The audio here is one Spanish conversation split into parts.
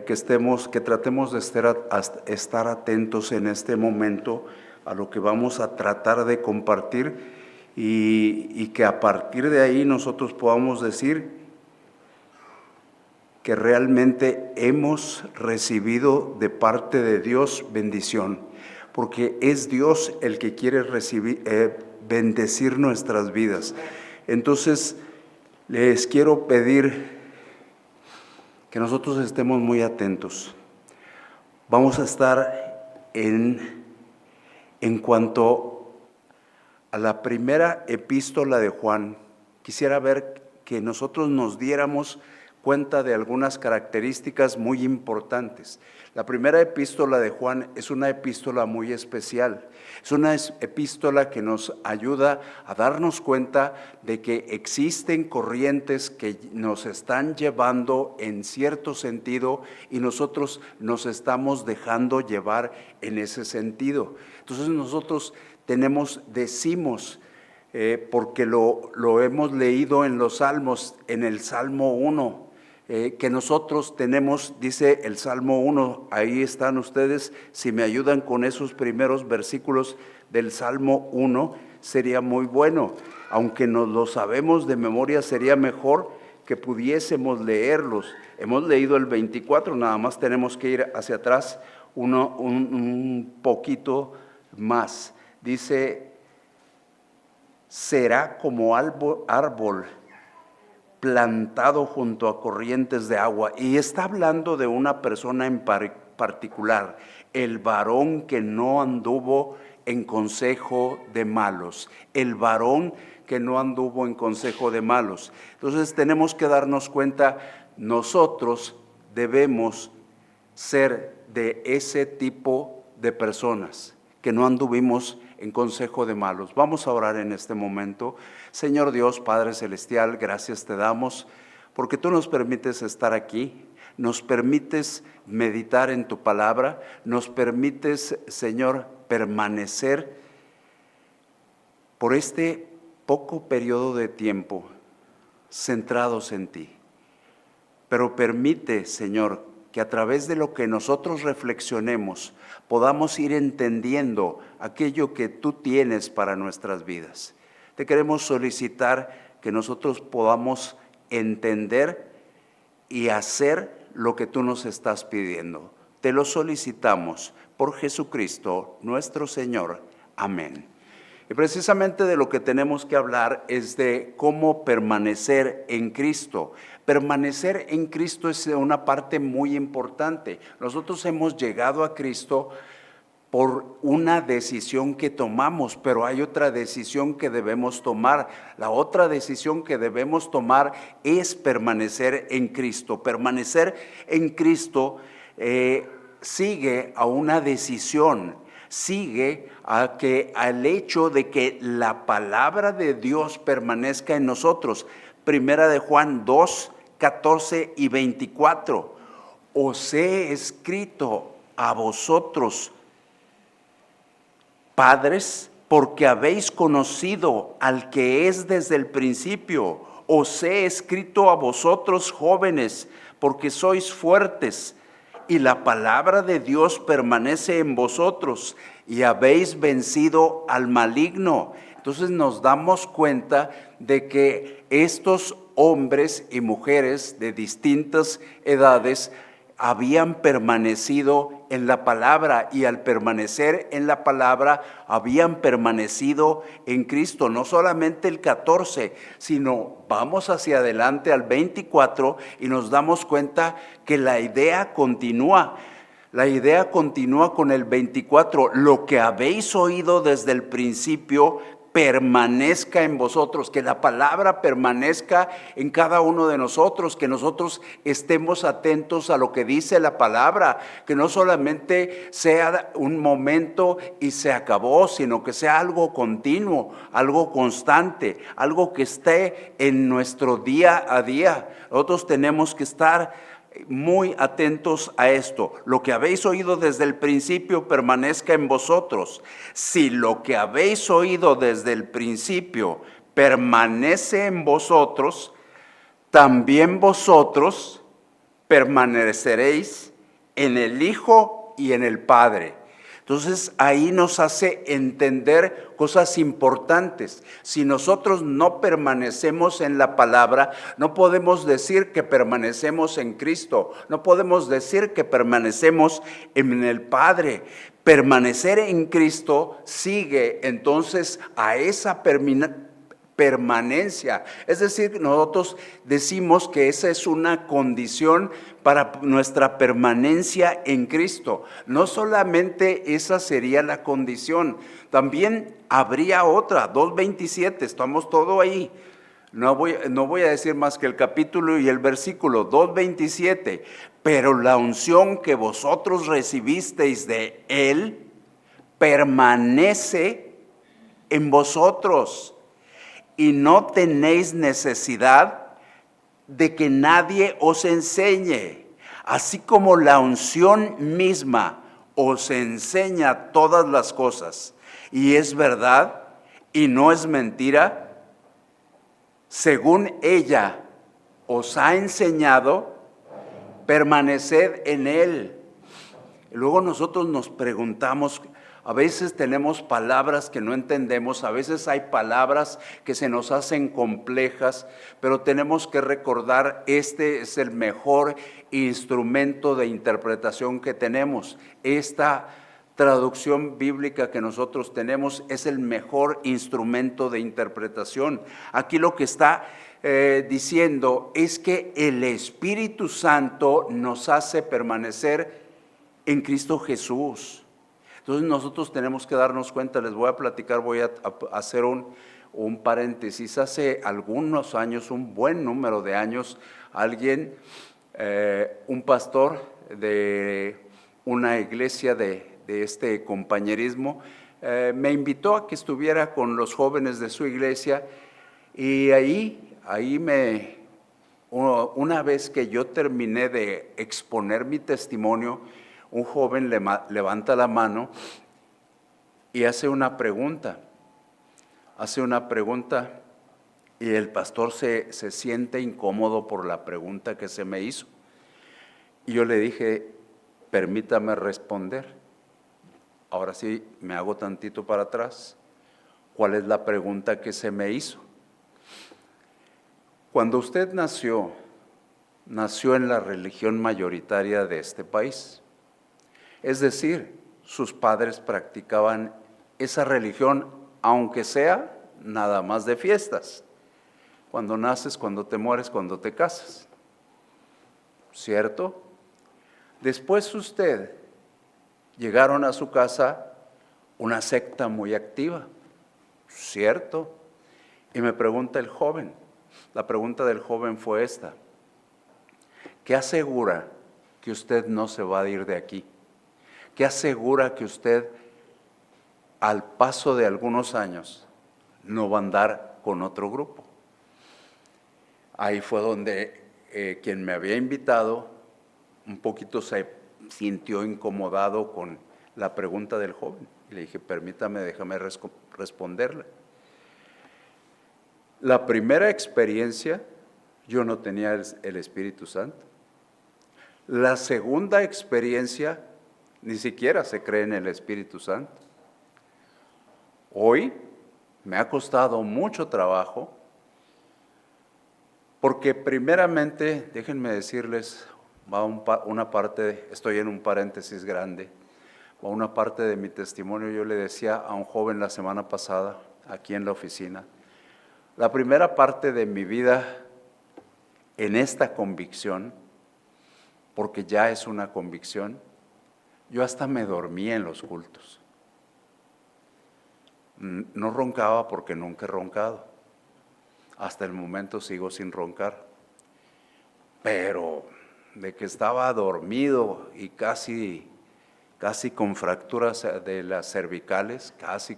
que tratemos de estar atentos en este momento a lo que vamos a tratar de compartir y que a partir de ahí nosotros podamos decir que realmente hemos recibido de parte de Dios bendición, porque es Dios el que quiere bendecir nuestras vidas. Entonces, les quiero pedir que nosotros estemos muy atentos. Vamos a estar en cuanto a la primera epístola de Juan. Quisiera ver que nosotros nos diéramos cuenta de algunas características muy importantes. La primera epístola de Juan es una epístola muy especial. Es una epístola que nos ayuda a darnos cuenta de que existen corrientes que nos están llevando en cierto sentido y nosotros nos estamos dejando llevar en ese sentido. Entonces nosotros decimos, porque lo hemos leído en los Salmos, en el Salmo 1, que nosotros tenemos, dice el Salmo 1, ahí están ustedes, si me ayudan con esos primeros versículos del Salmo 1, sería muy bueno. Aunque nos lo sabemos de memoria, sería mejor que pudiésemos leerlos. Hemos leído el 24, nada más tenemos que ir hacia atrás un poquito más. Dice, será como árbol plantado junto a corrientes de agua. Y está hablando de una persona en particular, el varón que no anduvo en consejo de malos. El varón que no anduvo en consejo de malos. Entonces tenemos que darnos cuenta, nosotros debemos ser de ese tipo de personas, que no anduvimos en consejo de malos. Vamos a orar en este momento. Señor Dios, Padre Celestial, gracias te damos porque tú nos permites estar aquí, nos permites meditar en tu palabra, nos permites, Señor, permanecer por este poco periodo de tiempo centrados en ti. Pero permite, Señor, que a través de lo que nosotros reflexionemos podamos ir entendiendo aquello que tú tienes para nuestras vidas. Te queremos solicitar que nosotros podamos entender y hacer lo que tú nos estás pidiendo. Te lo solicitamos por Jesucristo nuestro Señor. Amén. Y precisamente de lo que tenemos que hablar es de cómo permanecer en Cristo. Permanecer en Cristo es una parte muy importante. Nosotros hemos llegado a Cristo por una decisión que tomamos, pero hay otra decisión que debemos tomar. La otra decisión que debemos tomar es permanecer en Cristo. Permanecer en Cristo sigue a una decisión, sigue al hecho de que la palabra de Dios permanezca en nosotros. Primera de Juan 2, 14 y 24. Os he escrito a vosotros, padres, porque habéis conocido al que es desde el principio. Os he escrito a vosotros, jóvenes, porque sois fuertes, y la palabra de Dios permanece en vosotros, y habéis vencido al maligno. Entonces nos damos cuenta de que estos hombres y mujeres de distintas edades habían permanecido en la palabra, y al permanecer en la palabra habían permanecido en Cristo. No solamente el 14, sino vamos hacia adelante al 24 y nos damos cuenta que la idea continúa. La idea continúa con el 24. Lo que habéis oído desde el principio permanezca en vosotros, que la palabra permanezca en cada uno de nosotros, que nosotros estemos atentos a lo que dice la palabra, que no solamente sea un momento y se acabó, sino que sea algo continuo, algo constante, algo que esté en nuestro día a día. Nosotros tenemos que estar muy atentos a esto. Lo que habéis oído desde el principio permanezca en vosotros. Si lo que habéis oído desde el principio permanece en vosotros, también vosotros permaneceréis en el Hijo y en el Padre. Entonces ahí nos hace entender cosas importantes. Si nosotros no permanecemos en la palabra, no podemos decir que permanecemos en Cristo, no podemos decir que permanecemos en el Padre. Permanecer en Cristo sigue entonces a esa permanencia. Es decir, nosotros decimos que esa es una condición para nuestra permanencia en Cristo. No solamente esa sería la condición, también habría otra, 2:27, estamos todo ahí. No voy a decir más que el capítulo y el versículo, 2:27. Pero la unción que vosotros recibisteis de Él permanece en vosotros, y no tenéis necesidad de que nadie os enseñe. Así como la unción misma os enseña todas las cosas, y es verdad y no es mentira, según ella os ha enseñado, permaneced en Él. Luego nosotros nos preguntamos, a veces tenemos palabras que no entendemos, a veces hay palabras que se nos hacen complejas, pero tenemos que recordar, este es el mejor instrumento de interpretación que tenemos. Esta traducción bíblica que nosotros tenemos es el mejor instrumento de interpretación. Aquí lo que está diciendo es que el Espíritu Santo nos hace permanecer en Cristo Jesús. Entonces nosotros tenemos que darnos cuenta, les voy a platicar, voy a hacer un paréntesis. Hace algunos años, un buen número de años, alguien, un pastor de una iglesia de este compañerismo, me invitó a que estuviera con los jóvenes de su iglesia, y una vez que yo terminé de exponer mi testimonio, un joven levanta la mano y hace una pregunta. Y el pastor se siente incómodo por la pregunta que se me hizo. Y yo le dije, permítame responder. Ahora sí, me hago tantito para atrás. ¿Cuál es la pregunta que se me hizo? Cuando usted nació en la religión mayoritaria de este país. Es decir, sus padres practicaban esa religión, aunque sea nada más de fiestas. Cuando naces, cuando te mueres, cuando te casas. ¿Cierto? Después llegaron a su casa una secta muy activa. ¿Cierto? Y me pregunta el joven, la pregunta del joven fue esta: ¿qué asegura que usted no se va a ir de aquí? ¿Qué asegura que usted, al paso de algunos años, no va a andar con otro grupo? Ahí fue donde quien me había invitado un poquito se sintió incomodado con la pregunta del joven. Y le dije, permítame, déjame responderle. La primera experiencia, yo no tenía el Espíritu Santo. La segunda experiencia, ni siquiera se cree en el Espíritu Santo. Hoy me ha costado mucho trabajo, porque primeramente, déjenme decirles, una parte, estoy en un paréntesis grande, va una parte de mi testimonio. Yo le decía a un joven la semana pasada, aquí en la oficina, la primera parte de mi vida en esta convicción, porque ya es una convicción, yo hasta me dormía en los cultos. No roncaba porque nunca he roncado. Hasta el momento sigo sin roncar. Pero de que estaba dormido y casi con fracturas de las cervicales, casi.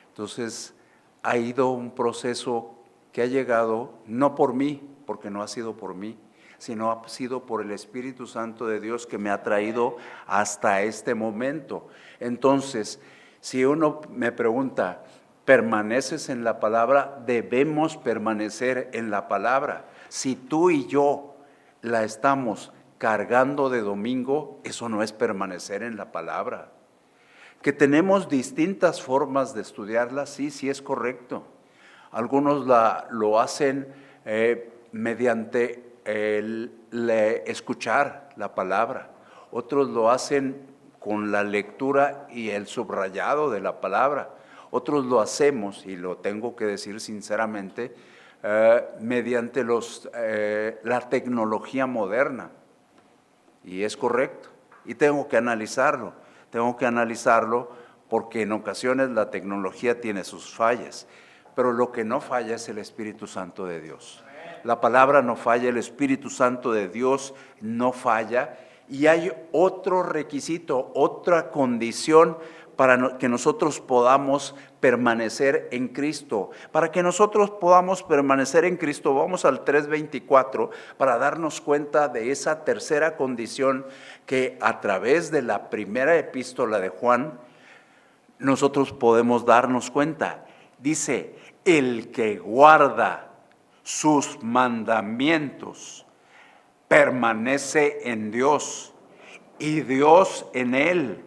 Entonces ha ido un proceso que ha llegado, no por mí, porque no ha sido por mí, sino ha sido por el Espíritu Santo de Dios que me ha traído hasta este momento. Entonces, si uno me pregunta, ¿permaneces en la palabra? Debemos permanecer en la palabra. Si tú y yo la estamos cargando de domingo, eso no es permanecer en la palabra. Que tenemos distintas formas de estudiarla, sí es correcto. Algunos lo hacen mediante el escuchar la palabra. Otros lo hacen con la lectura y el subrayado de la palabra. Otros lo hacemos, y lo tengo que decir sinceramente, mediante la tecnología moderna. Y es correcto. Y tengo que analizarlo porque en ocasiones la tecnología tiene sus fallas. Pero lo que no falla es el Espíritu Santo de Dios. La palabra no falla, el Espíritu Santo de Dios no falla. Y hay otro requisito, otra condición para que nosotros podamos permanecer en Cristo. Para que nosotros podamos permanecer en Cristo, vamos al 3:24 para darnos cuenta de esa tercera condición que a través de la primera epístola de Juan, nosotros podemos darnos cuenta. Dice, el que guarda sus mandamientos permanece en Dios y Dios en él.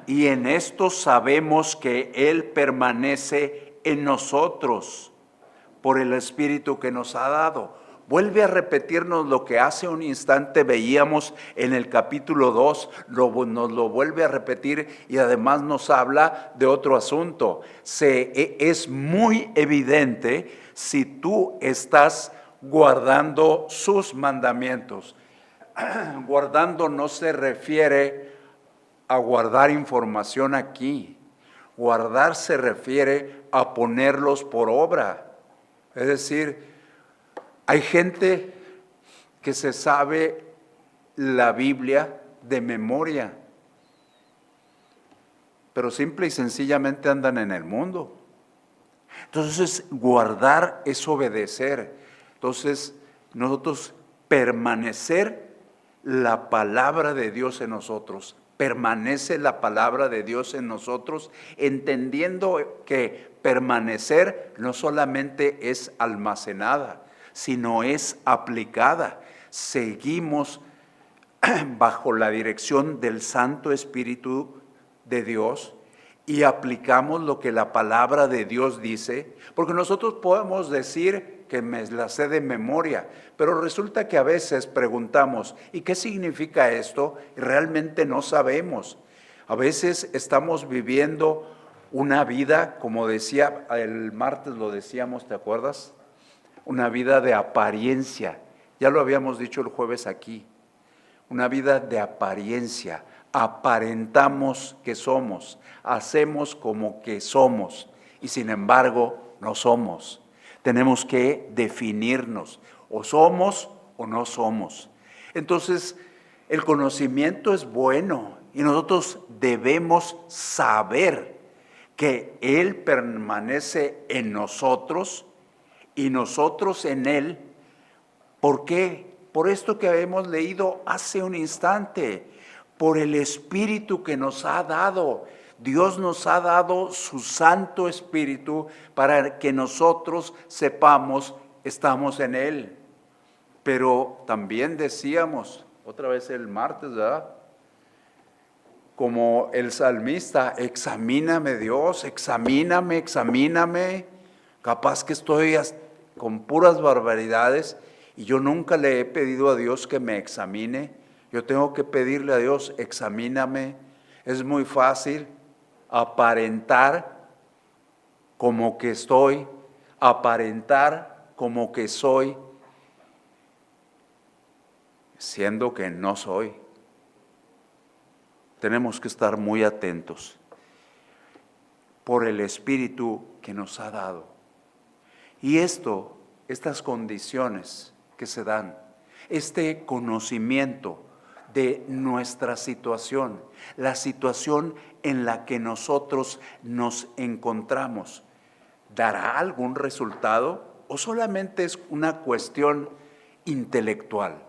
Y en esto sabemos que Él permanece en nosotros por el Espíritu que nos ha dado. Vuelve a repetirnos lo que hace un instante veíamos en el capítulo 2, nos lo vuelve a repetir y además nos habla de otro asunto. Es muy evidente si tú estás guardando sus mandamientos. Guardando no se refiere a guardar información aquí. Guardar se refiere a ponerlos por obra. Es decir, hay gente que se sabe la Biblia de memoria, pero simple y sencillamente andan en el mundo. Entonces, guardar es obedecer. Entonces, nosotros permanecer la palabra de Dios en nosotros. Permanece la palabra de Dios en nosotros, entendiendo que permanecer no solamente es almacenada, sino es aplicada. Seguimos bajo la dirección del Santo Espíritu de Dios y aplicamos lo que la palabra de Dios dice, porque nosotros podemos decir que me la sé de memoria, pero resulta que a veces preguntamos, ¿y qué significa esto? Y realmente no sabemos. A veces estamos viviendo una vida, como decía el martes, lo decíamos, ¿te acuerdas? Una vida de apariencia. Ya lo habíamos dicho el jueves aquí. Una vida de apariencia. Aparentamos que somos, hacemos como que somos y sin embargo no somos. Tenemos que definirnos, o somos o no somos. Entonces, el conocimiento es bueno y nosotros debemos saber que Él permanece en nosotros y nosotros en Él. ¿Por qué? Por esto que hemos leído hace un instante, por el Espíritu que nos ha dado. Dios nos ha dado su Santo Espíritu para que nosotros sepamos, estamos en Él. Pero también decíamos, otra vez el martes, ¿verdad? Como el salmista, examíname Dios, examíname. Capaz que estoy con puras barbaridades y yo nunca le he pedido a Dios que me examine. Yo tengo que pedirle a Dios, examíname. Es muy fácil aparentar como que estoy, aparentar como que soy, siendo que no soy. Tenemos que estar muy atentos por el Espíritu que nos ha dado. Y estas condiciones que se dan, este conocimiento de nuestra situación, la situación en la que nosotros nos encontramos, ¿dará algún resultado o solamente es una cuestión intelectual?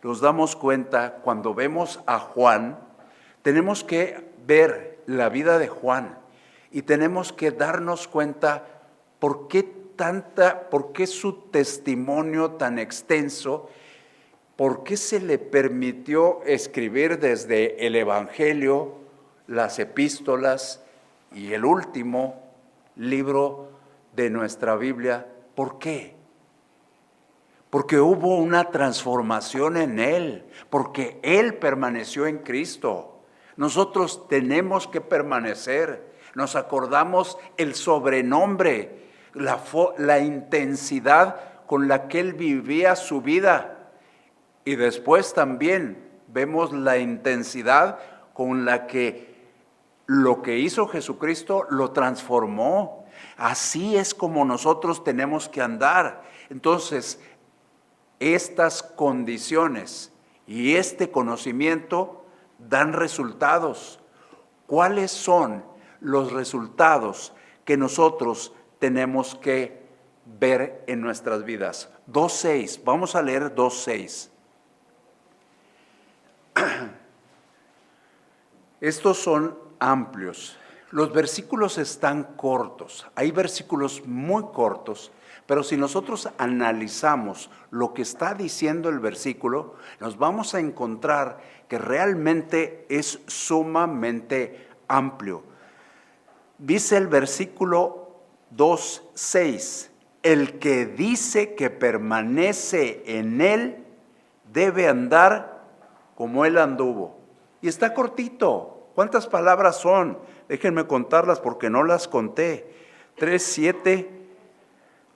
Nos damos cuenta cuando vemos a Juan, tenemos que ver la vida de Juan y tenemos que darnos cuenta por qué su testimonio tan extenso ¿por qué se le permitió escribir desde el Evangelio, las epístolas y el último libro de nuestra Biblia? ¿Por qué? Porque hubo una transformación en él, porque él permaneció en Cristo. Nosotros tenemos que permanecer. Nos acordamos el sobrenombre, la intensidad con la que él vivía su vida. Y después también vemos la intensidad con la que lo que hizo Jesucristo lo transformó. Así es como nosotros tenemos que andar. Entonces, estas condiciones y este conocimiento dan resultados. ¿Cuáles son los resultados que nosotros tenemos que ver en nuestras vidas? 2:6, vamos a leer 2:6. Estos son amplios. Los versículos están cortos. Hay versículos muy cortos, pero si nosotros analizamos lo que está diciendo el versículo, nos vamos a encontrar que realmente es sumamente amplio. Dice el versículo 2:6, el que dice que permanece en él debe andar como él anduvo. Y está cortito. ¿Cuántas palabras son? Déjenme contarlas porque no las conté. 3, 7,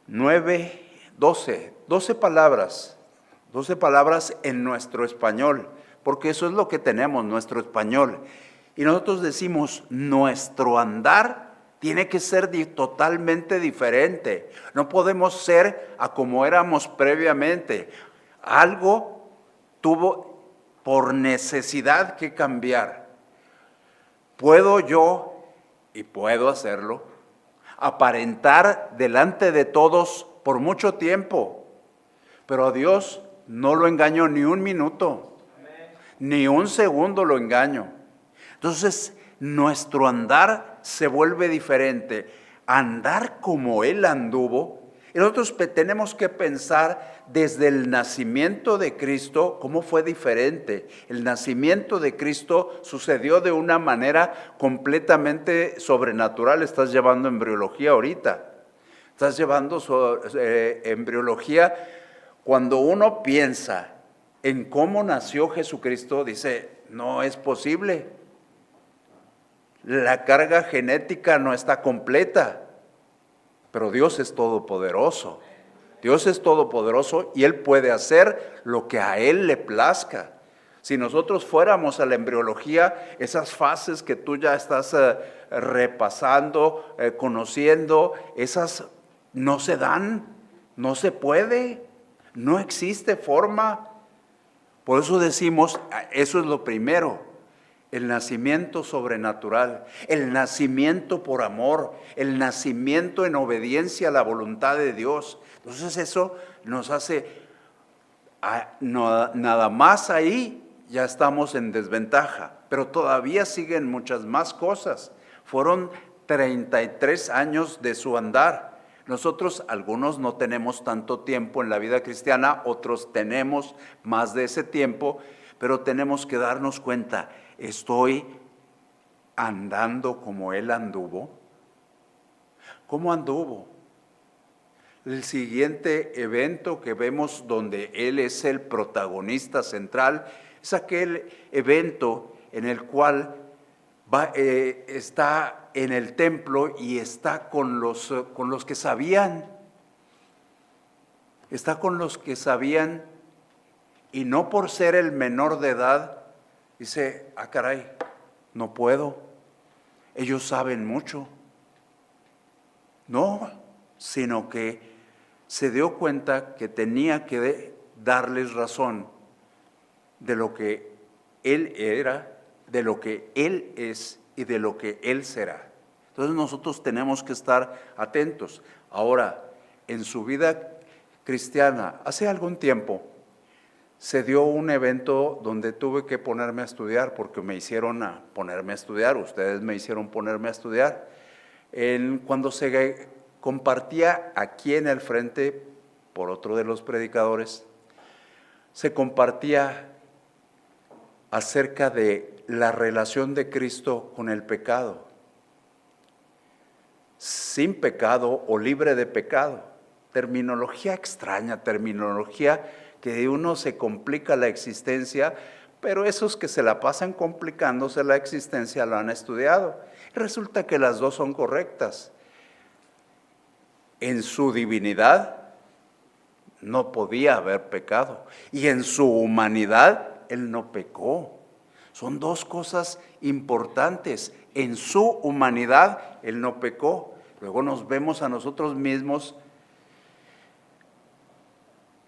9, 12. 12 palabras. 12 palabras en nuestro español, porque eso es lo que tenemos, nuestro español. Y nosotros decimos, nuestro andar tiene que ser totalmente diferente. No podemos ser a como éramos previamente. Algo tuvo por necesidad que cambiar. ¿Puedo yo, y puedo hacerlo, aparentar delante de todos por mucho tiempo? Pero a Dios no lo engaño ni un minuto, ni un segundo lo engaño. Entonces, nuestro andar se vuelve diferente. Andar como Él anduvo. Y nosotros tenemos que pensar desde el nacimiento de Cristo, cómo fue diferente. El nacimiento de Cristo sucedió de una manera completamente sobrenatural. Estás llevando embriología ahorita. Estás llevando embriología. Cuando uno piensa en cómo nació Jesucristo, dice, no es posible. La carga genética no está completa. Pero Dios es todopoderoso. Dios es todopoderoso y Él puede hacer lo que a Él le plazca. Si nosotros fuéramos a la embriología, esas fases que tú ya estás repasando, conociendo, esas no se dan, no se puede, no existe forma. Por eso decimos, eso es lo primero. El nacimiento sobrenatural, el nacimiento por amor, el nacimiento en obediencia a la voluntad de Dios. Entonces eso nos hace, nada más ahí ya estamos en desventaja, pero todavía siguen muchas más cosas. Fueron 33 años de su andar. Nosotros, algunos no tenemos tanto tiempo en la vida cristiana, otros tenemos más de ese tiempo, pero tenemos que darnos cuenta, ¿estoy andando como Él anduvo? ¿Cómo anduvo? El siguiente evento que vemos donde Él es el protagonista central es aquel evento en el cual está en el templo y está con los que sabían. Está con los que sabían y no por ser el menor de edad, dice, caray, no puedo, ellos saben mucho. No, sino que se dio cuenta que tenía que darles razón de lo que Él era, de lo que Él es y de lo que Él será. Entonces nosotros tenemos que estar atentos. Ahora, en su vida cristiana, hace algún tiempo, se dio un evento donde tuve que ponerme a estudiar porque me hicieron ponerme a estudiar, ustedes me hicieron ponerme a estudiar. Cuando se compartía aquí en el frente por otro de los predicadores, se compartía acerca de la relación de Cristo con el pecado. Sin pecado o libre de pecado. Terminología extraña, terminología que de uno se complica la existencia, pero esos que se la pasan complicándose la existencia lo han estudiado. Resulta que las dos son correctas. En su divinidad no podía haber pecado y en su humanidad Él no pecó. Son dos cosas importantes. En su humanidad Él no pecó. Luego nos vemos a nosotros mismos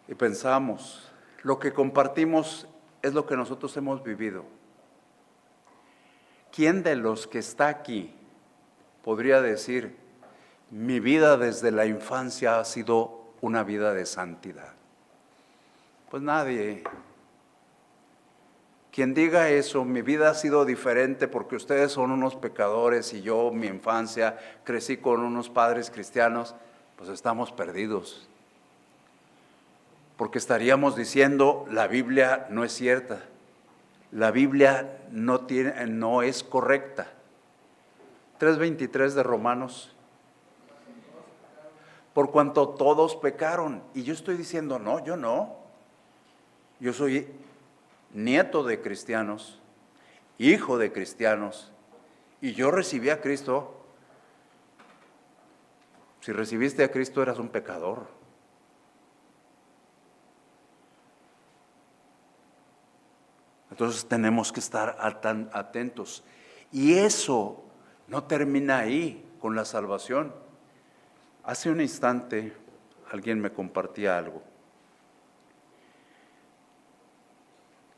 y pensamos, lo que compartimos es lo que nosotros hemos vivido. ¿Quién de los que está aquí podría decir, mi vida desde la infancia ha sido una vida de santidad? Pues nadie. Quien diga eso, mi vida ha sido diferente porque ustedes son unos pecadores y yo, mi infancia, crecí con unos padres cristianos, pues estamos perdidos. Porque estaríamos diciendo, la Biblia no es cierta, la Biblia no es correcta. 3:23 de Romanos. Por cuanto todos pecaron. Y yo estoy diciendo, no, yo no. Yo soy nieto de cristianos, hijo de cristianos, y yo recibí a Cristo. Si recibiste a Cristo eras un pecador. Entonces tenemos que estar atentos. Y eso no termina ahí con la salvación. Hace un instante alguien me compartía algo.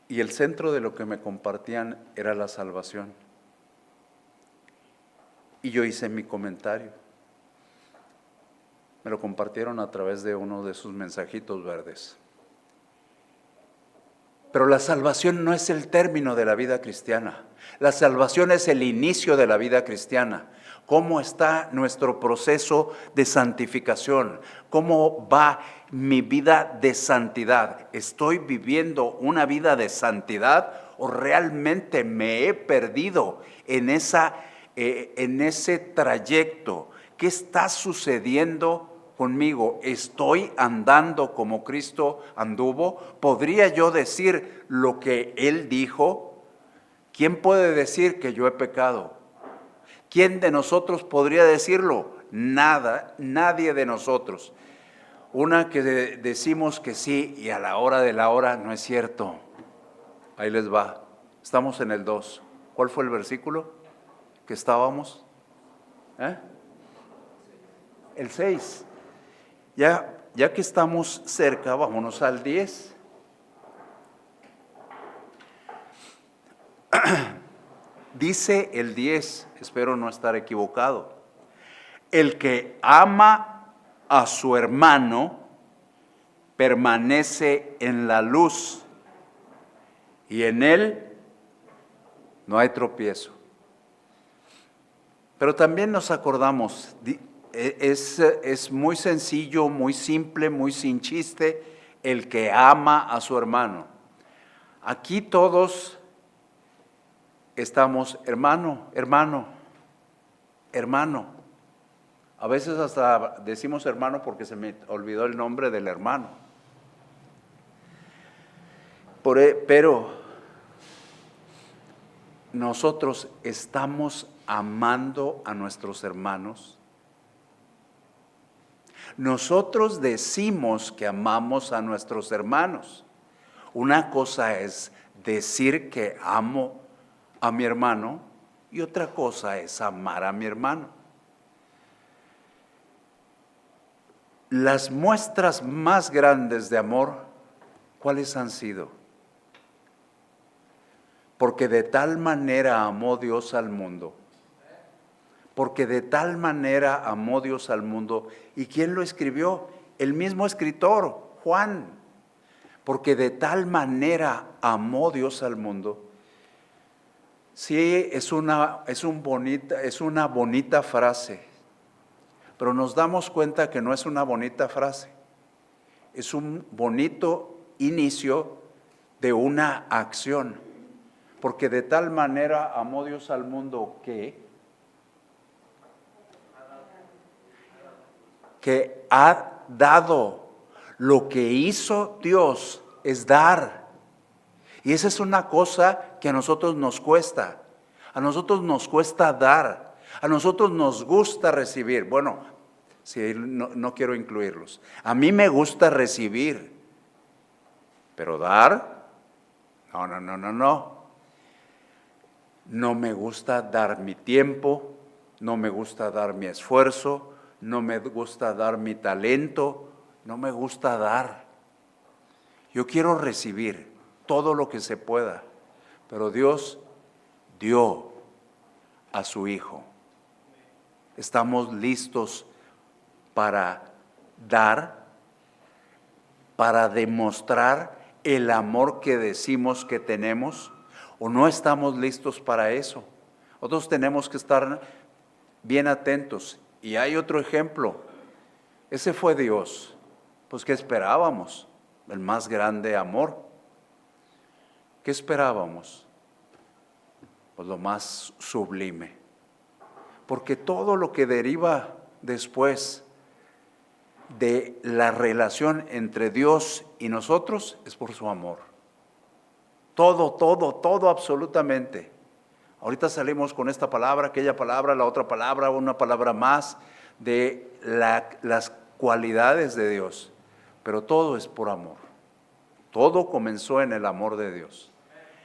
Y el centro de lo que me compartían era la salvación. Y yo hice mi comentario. Me lo compartieron a través de uno de sus mensajitos verdes. Pero la salvación no es el término de la vida cristiana. La salvación es el inicio de la vida cristiana. ¿Cómo está nuestro proceso de santificación? ¿Cómo va mi vida de santidad? ¿Estoy viviendo una vida de santidad o realmente me he perdido en ese trayecto? ¿Qué está sucediendo conmigo? ¿Estoy andando como Cristo anduvo? ¿Podría yo decir lo que Él dijo? ¿Quién puede decir que yo he pecado? ¿Quién de nosotros podría decirlo? Nada, nadie de nosotros. Una que decimos que sí y a la hora de la hora no es cierto. Ahí les va. Estamos en el 2. ¿Cuál fue el versículo que estábamos? El 6. Ya que estamos cerca, vámonos al 10. Dice el 10, espero no estar equivocado, el que ama a su hermano permanece en la luz y en él no hay tropiezo. Pero también nos acordamos, es muy sencillo, muy simple, muy sin chiste, el que ama a su hermano. Aquí todos estamos hermano. A veces hasta decimos hermano porque se me olvidó el nombre del hermano. Pero nosotros estamos amando a nuestros hermanos. Nosotros decimos que amamos a nuestros hermanos. Una cosa es decir que amo a mi hermano y otra cosa es amar a mi hermano. Las muestras más grandes de amor, ¿cuáles han sido? Porque de tal manera amó Dios al mundo. Porque de tal manera amó Dios al mundo. ¿Y quién lo escribió? El mismo escritor, Juan. Porque de tal manera amó Dios al mundo. Sí, es una bonita frase, pero nos damos cuenta que no es una bonita frase. Es un bonito inicio de una acción. Porque de tal manera amó Dios al mundo que ha dado. Lo que hizo Dios es dar. Y esa es una cosa que a nosotros nos cuesta. A nosotros nos cuesta dar. A nosotros nos gusta recibir. Bueno, si no quiero incluirlos. A mí me gusta recibir. Pero dar, no. No me gusta dar mi tiempo, no me gusta dar mi esfuerzo, no me gusta dar mi talento, no me gusta dar. Yo quiero recibir todo lo que se pueda, pero Dios dio a su Hijo. Estamos listos para dar, para demostrar el amor que decimos que tenemos, o no estamos listos para eso. Nosotros tenemos que estar bien atentos. Y hay otro ejemplo. Ese fue Dios. Pues ¿qué esperábamos? El más grande amor. ¿Qué esperábamos? Pues lo más sublime. Porque todo lo que deriva después de la relación entre Dios y nosotros es por su amor. Todo, absolutamente. Ahorita salimos con esta palabra, aquella palabra, la otra palabra, una palabra más de las cualidades de Dios. Pero todo es por amor. Todo comenzó en el amor de Dios.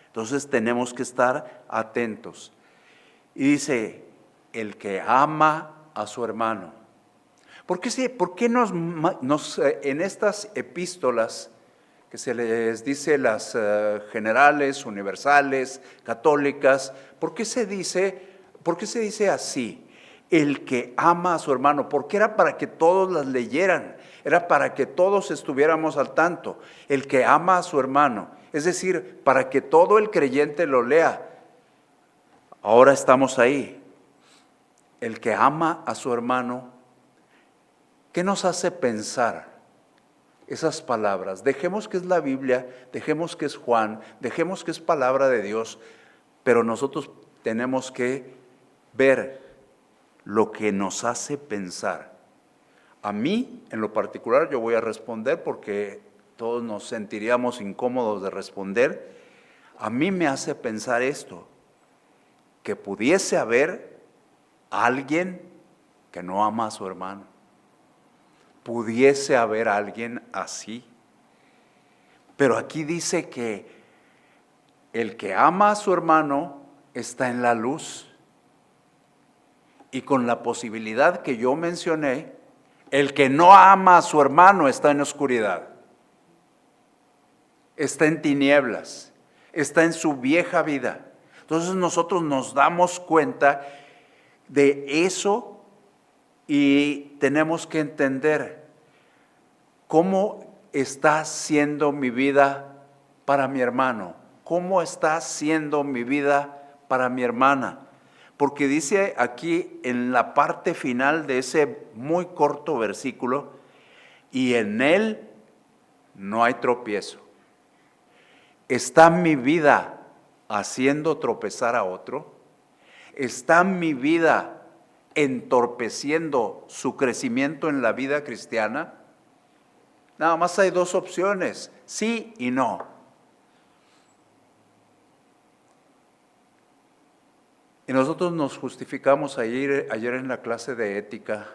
Entonces tenemos que estar atentos. Y dice, el que ama a su hermano. ¿Por qué en estas epístolas que se les dice las generales, universales, católicas, ¿por qué se dice así? El que ama a su hermano, porque era para que todos las leyeran, era para que todos estuviéramos al tanto. El que ama a su hermano, es decir, para que todo el creyente lo lea. Ahora estamos ahí. El que ama a su hermano, ¿qué nos hace pensar esas palabras? Dejemos que es la Biblia, dejemos que es Juan, dejemos que es palabra de Dios, pero nosotros tenemos que ver lo que nos hace pensar. A mí, en lo particular, yo voy a responder porque todos nos sentiríamos incómodos de responder. A mí me hace pensar esto, que pudiese haber alguien que no ama a su hermano. Pudiese haber alguien así. Pero aquí dice que el que ama a su hermano está en la luz. Y con la posibilidad que yo mencioné, el que no ama a su hermano está en oscuridad. Está en tinieblas. Está en su vieja vida. Entonces nosotros nos damos cuenta de eso y tenemos que entender cómo está siendo mi vida para mi hermano, cómo está siendo mi vida para mi hermana. Porque dice aquí en la parte final de ese muy corto versículo, y en él no hay tropiezo. ¿Está mi vida haciendo tropezar a otro? ¿Está mi vida entorpeciendo su crecimiento en la vida cristiana? Nada más hay dos opciones, sí y no. Y nosotros nos justificamos ayer en la clase de ética.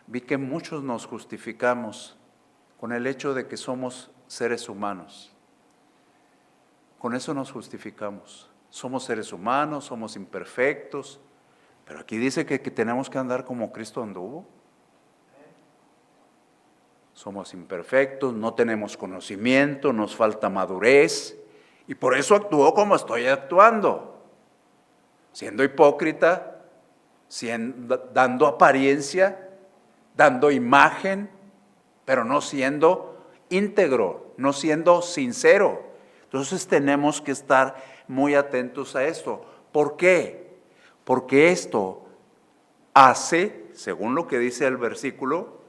Vi que muchos nos justificamos con el hecho de que somos seres humanos. Con eso nos justificamos. Somos seres humanos, somos imperfectos, pero aquí dice que tenemos que andar como Cristo anduvo. Somos imperfectos, no tenemos conocimiento, nos falta madurez, y por eso actúo como estoy actuando. Siendo hipócrita, dando apariencia, dando imagen, pero no siendo íntegro, no siendo sincero. Entonces tenemos que estar muy atentos a esto. ¿Por qué? Porque esto hace, según lo que dice el versículo,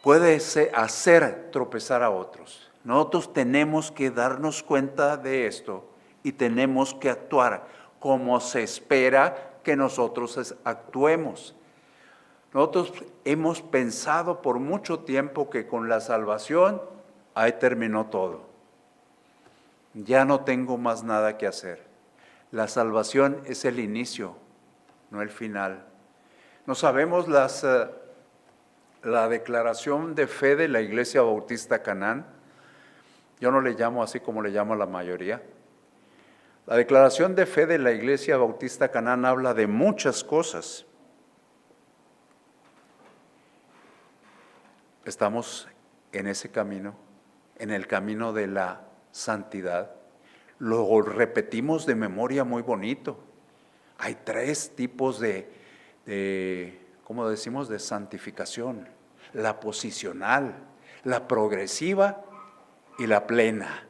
puede hacer tropezar a otros. Nosotros tenemos que darnos cuenta de esto y tenemos que actuar como se espera que nosotros actuemos. Nosotros hemos pensado por mucho tiempo que con la salvación ahí terminó todo. Ya no tengo más nada que hacer. La salvación es el inicio, no el final. No sabemos la declaración de fe de la Iglesia Bautista Canaán. Yo no le llamo así como le llamo a la mayoría. La declaración de fe de la Iglesia Bautista Canaán habla de muchas cosas. Estamos en ese camino, en el camino de la santidad. Lo repetimos de memoria muy bonito. Hay 3 tipos ¿cómo decimos?, de santificación: la posicional, la progresiva y la plena,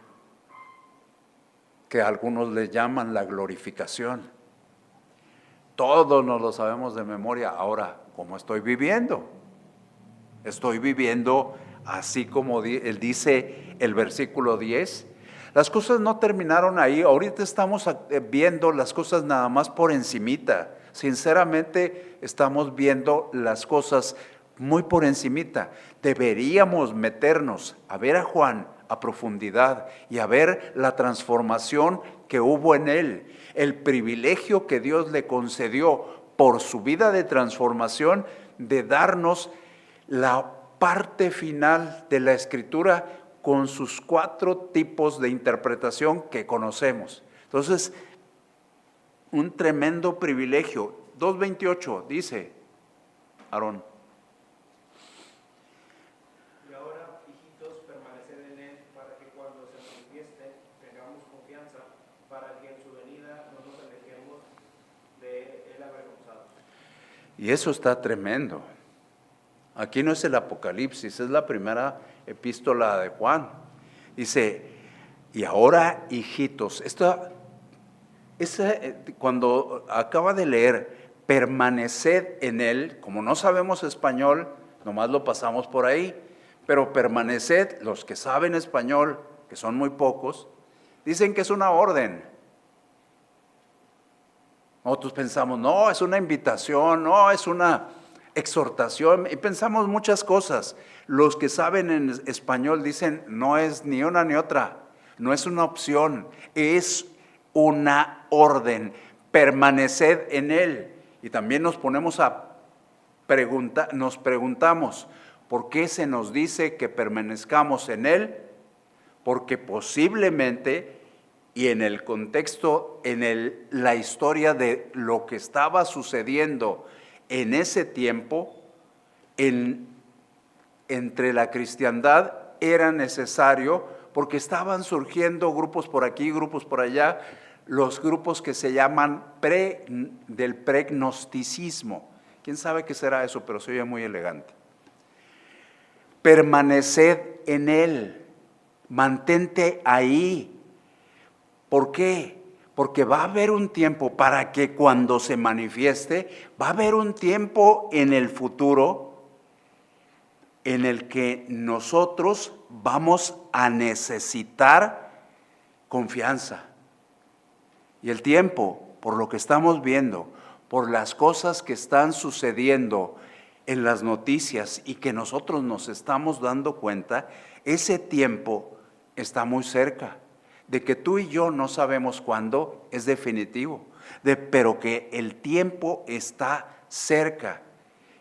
que algunos le llaman la glorificación. Todos nos lo sabemos de memoria. Ahora, ¿cómo estoy viviendo? Estoy viviendo así como él dice el versículo 10. Las cosas no terminaron ahí. Ahorita estamos viendo las cosas nada más por encimita. Sinceramente, estamos viendo las cosas muy por encimita. Deberíamos meternos a ver a Juan a profundidad y a ver la transformación que hubo en él, el privilegio que Dios le concedió por su vida de transformación, de darnos la parte final de la Escritura con sus 4 tipos de interpretación que conocemos. Entonces, un tremendo privilegio. 2:28 dice Aarón. Y ahora, hijitos, permaneced en él, para que cuando se manifieste tengamos confianza, para que en su venida no nos alejemos de él avergonzados. Y eso está tremendo. Aquí no es el Apocalipsis, es la primera epístola de Juan. Dice, y ahora, hijitos, cuando acaba de leer, permaneced en él, como no sabemos español, nomás lo pasamos por ahí, pero permaneced, los que saben español, que son muy pocos, dicen que es una orden. Nosotros pensamos, no, es una invitación, no, es una exhortación, y pensamos muchas cosas. Los que saben en español dicen, no es ni una ni otra, no es una opción, es una orden. Permaneced en él. Y también nos ponemos nos preguntamos, ¿por qué se nos dice que permanezcamos en él? Porque posiblemente, y en el contexto, la historia de lo que estaba sucediendo en ese tiempo, entre la cristiandad, era necesario, porque estaban surgiendo grupos por aquí, grupos por allá, los grupos que se llaman del pregnosticismo. ¿Quién sabe qué será eso? Pero se oye muy elegante. Permaneced en él, mantente ahí. ¿Por qué? Porque va a haber un tiempo para que cuando se manifieste, va a haber un tiempo en el futuro en el que nosotros vamos a necesitar confianza. Y el tiempo, por lo que estamos viendo, por las cosas que están sucediendo en las noticias y que nosotros nos estamos dando cuenta, ese tiempo está muy cerca. De que tú y yo no sabemos cuándo es definitivo, pero que el tiempo está cerca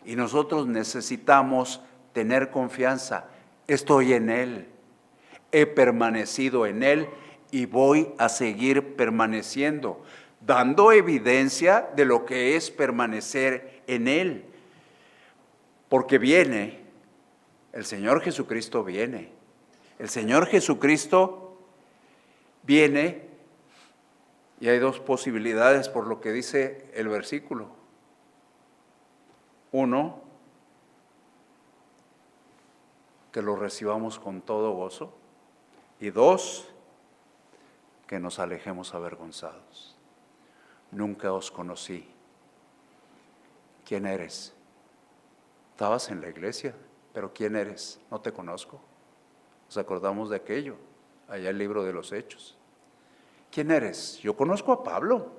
y nosotros necesitamos tener confianza. Estoy en él, he permanecido en él y voy a seguir permaneciendo, dando evidencia de lo que es permanecer en él. Porque viene, el Señor Jesucristo viene. El Señor Jesucristo viene y hay 2 posibilidades por lo que dice el versículo. 1, que lo recibamos con todo gozo. Y 2, que nos alejemos avergonzados. Nunca os conocí. ¿Quién eres? ¿Estabas en la iglesia? pero ¿quién eres? No te conozco. Nos acordamos de aquello, allá el libro de los Hechos. ¿Quién eres? Yo conozco a Pablo,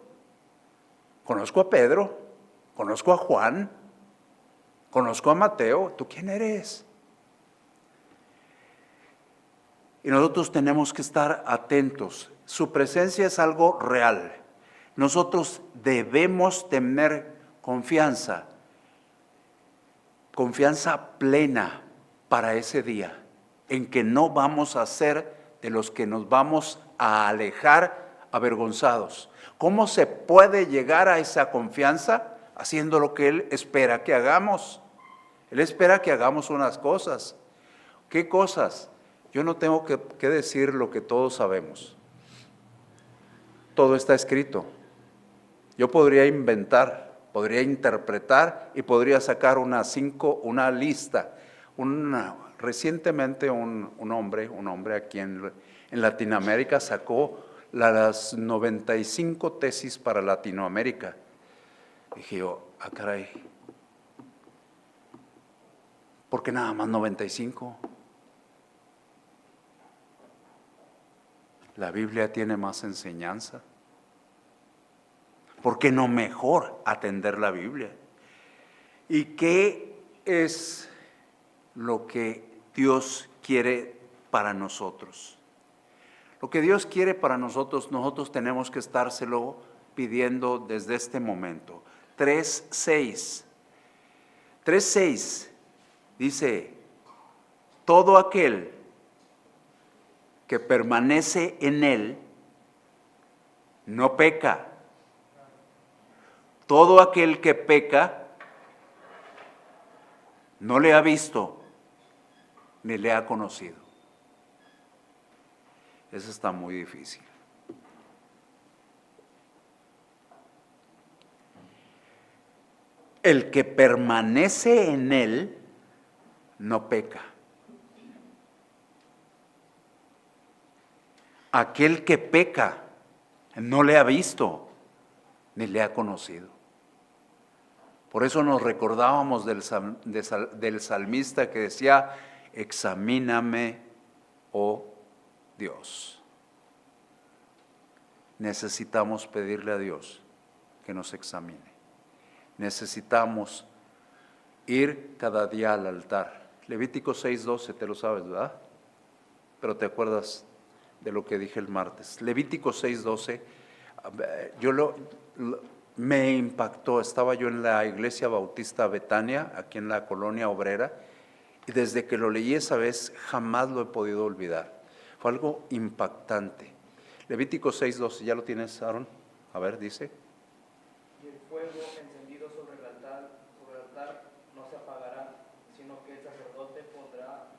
conozco a Pedro, conozco a Juan, conozco a Mateo. ¿Tú quién eres? Y nosotros tenemos que estar atentos. Su presencia es algo real. Nosotros debemos tener confianza plena para ese día, en que no vamos a ser de los que nos vamos a alejar avergonzados. ¿Cómo se puede llegar a esa confianza? Haciendo lo que Él espera que hagamos. Él espera que hagamos unas cosas. ¿Qué cosas? Yo no tengo que decir lo que todos sabemos. Todo está escrito. Yo podría inventar, podría interpretar y podría sacar una lista. Recientemente un hombre aquí en Latinoamérica sacó las 95 tesis para Latinoamérica. Dije yo, caray, ¿por qué nada más 95? La Biblia tiene más enseñanza. ¿Por qué no mejor atender la Biblia? ¿Y qué es lo que Dios quiere para nosotros? Lo que Dios quiere para nosotros tenemos que estárselo pidiendo desde este momento. 3:6 dice, todo aquel que permanece en Él no peca. Todo aquel que peca no le ha visto ni le ha conocido. Eso está muy difícil. El que permanece en Él no peca. Aquel que peca no le ha visto ni le ha conocido. Por eso nos recordábamos del salmista que decía, examíname, oh Dios. Necesitamos pedirle a Dios que nos examine. Necesitamos ir cada día al altar. Levítico 6:12, te lo sabes, ¿verdad? Pero te acuerdas de lo que dije el martes. Levítico 6:12, me impactó. Estaba yo en la Iglesia Bautista Betania, aquí en la Colonia Obrera, y desde que lo leí esa vez jamás lo he podido olvidar. Fue algo impactante. Levítico 6:12, ¿ya lo tienes, Aaron? A ver, dice. Y el fuego encendido sobre el altar no se apagará, sino que el sacerdote pondrá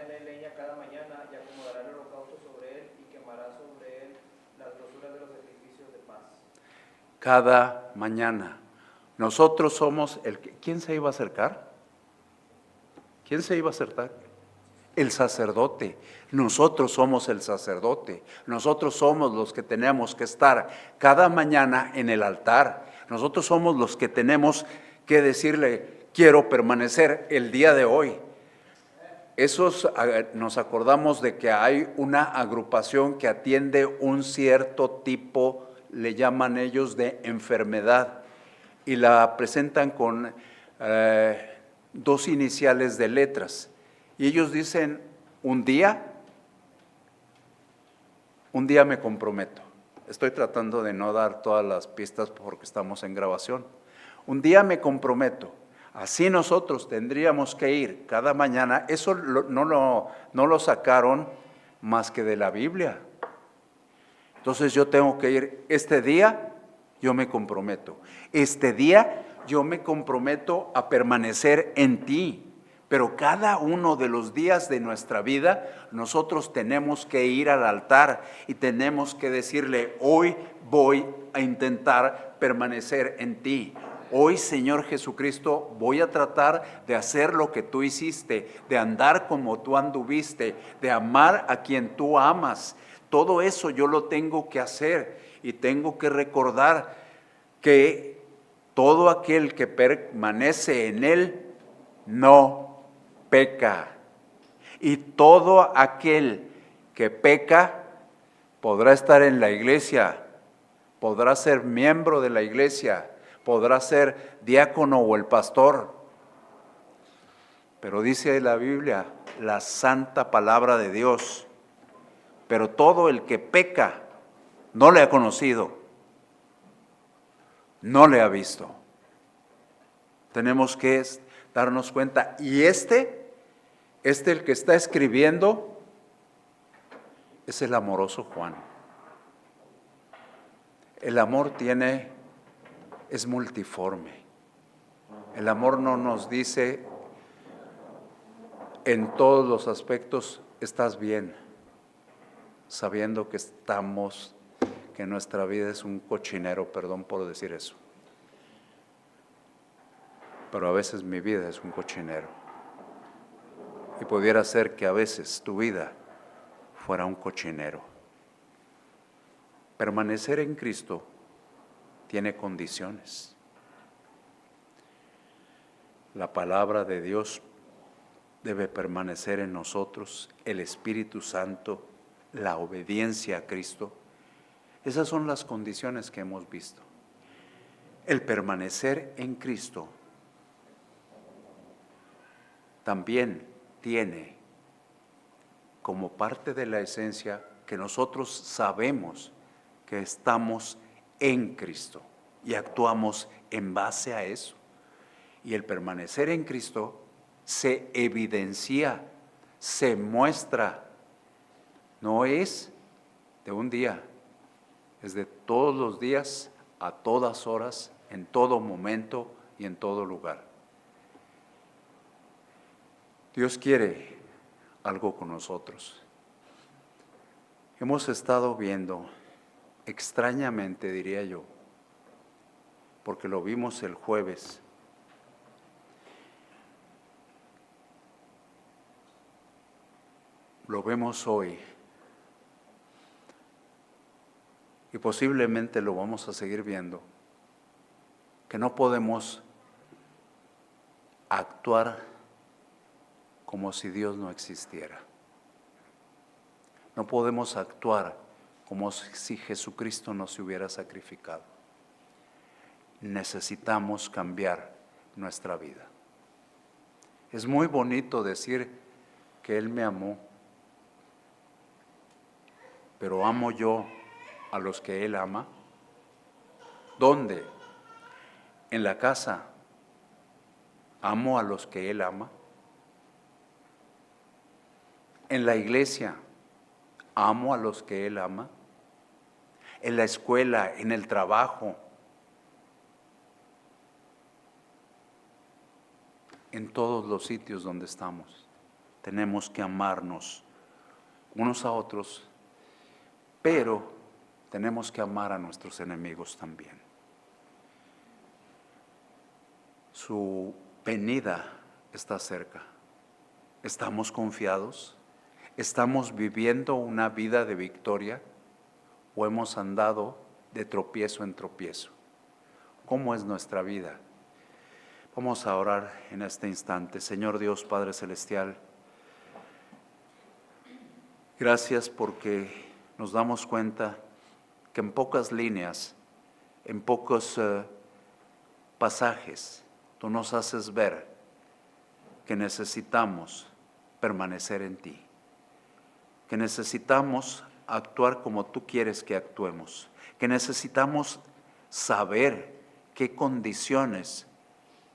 en él leña cada mañana y acomodará el holocausto sobre él y quemará sobre él las grosuras de los sacrificios de paz. Cada mañana. Nosotros somos ¿quién se iba a acercar? ¿Quién se iba a acercar? El sacerdote. Nosotros somos el sacerdote. Nosotros somos los que tenemos que estar cada mañana en el altar. Nosotros somos los que tenemos que decirle, quiero permanecer el día de hoy. Nos acordamos de que hay una agrupación que atiende un cierto tipo, le llaman ellos de enfermedad, y la presentan con 2 iniciales de letras. Y ellos dicen, un día me comprometo. Estoy tratando de no dar todas las pistas porque estamos en grabación. Un día me comprometo. Así nosotros tendríamos que ir cada mañana. Eso no lo sacaron más que de la Biblia. Entonces yo tengo que ir, este día yo me comprometo. Este día yo me comprometo a permanecer en ti. Pero cada uno de los días de nuestra vida, nosotros tenemos que ir al altar y tenemos que decirle, hoy voy a intentar permanecer en ti. Hoy, Señor Jesucristo, voy a tratar de hacer lo que tú hiciste, de andar como tú anduviste, de amar a quien tú amas. Todo eso yo lo tengo que hacer y tengo que recordar que todo aquel que permanece en Él no peca. Y todo aquel que peca podrá estar en la iglesia, podrá ser miembro de la iglesia, podrá ser diácono o el pastor. Pero dice la Biblia, la santa palabra de Dios, pero todo el que peca no le ha conocido, no le ha visto. Tenemos que darnos cuenta. Y el que está escribiendo, es el amoroso Juan. El amor es multiforme. El amor no nos dice en todos los aspectos, estás bien, sabiendo que nuestra vida es un cochinero, perdón por decir eso. Pero a veces mi vida es un cochinero. Y pudiera ser que a veces tu vida fuera un cochinero. Permanecer en Cristo tiene condiciones. La palabra de Dios debe permanecer en nosotros, el Espíritu Santo, la obediencia a Cristo. Esas son las condiciones que hemos visto. El permanecer en Cristo también tiene como parte de la esencia que nosotros sabemos que estamos en Cristo y actuamos en base a eso. Y el permanecer en Cristo se evidencia, se muestra, no es de un día, es de todos los días, a todas horas, en todo momento y en todo lugar. Dios quiere algo con nosotros. Hemos estado viendo, extrañamente diría yo, porque lo vimos el jueves, lo vemos hoy y posiblemente lo vamos a seguir viendo, que no podemos actuar como si Dios no existiera. No podemos actuar como si Jesucristo no se hubiera sacrificado. Necesitamos cambiar nuestra vida. Es muy bonito decir que Él me amó, pero ¿amo yo a los que Él ama? ¿Dónde? ¿En la casa? ¿Amo a los que Él ama? ¿En la iglesia? ¿Amo a los que Él ama? ¿En la escuela? ¿En el trabajo? En todos los sitios donde estamos, tenemos que amarnos unos a otros, pero tenemos que amar a nuestros enemigos también. Su venida está cerca. ¿Estamos confiados? ¿Estamos viviendo una vida de victoria o hemos andado de tropiezo en tropiezo? ¿Cómo es nuestra vida? Vamos a orar en este instante. Señor Dios, Padre Celestial, gracias porque nos damos cuenta que en pocas líneas, en pocos pasajes, tú nos haces ver que necesitamos permanecer en ti, que necesitamos actuar como tú quieres que actuemos, que necesitamos saber qué condiciones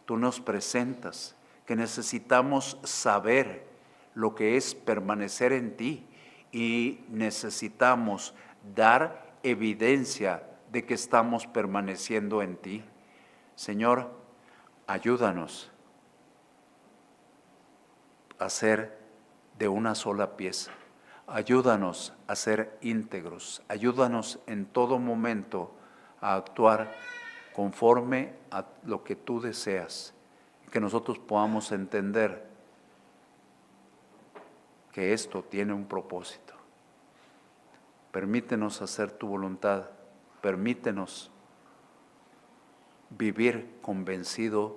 tú nos presentas, que necesitamos saber lo que es permanecer en ti y necesitamos dar evidencia de que estamos permaneciendo en ti. Señor, ayúdanos a ser de una sola pieza. Ayúdanos a ser íntegros. Ayúdanos en todo momento a actuar conforme a lo que tú deseas. Que nosotros podamos entender que esto tiene un propósito. Permítenos hacer tu voluntad. Permítenos vivir convencidos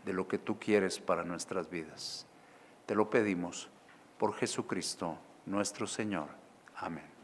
de lo que tú quieres para nuestras vidas. Te lo pedimos por Jesucristo, nuestro Señor. Amén.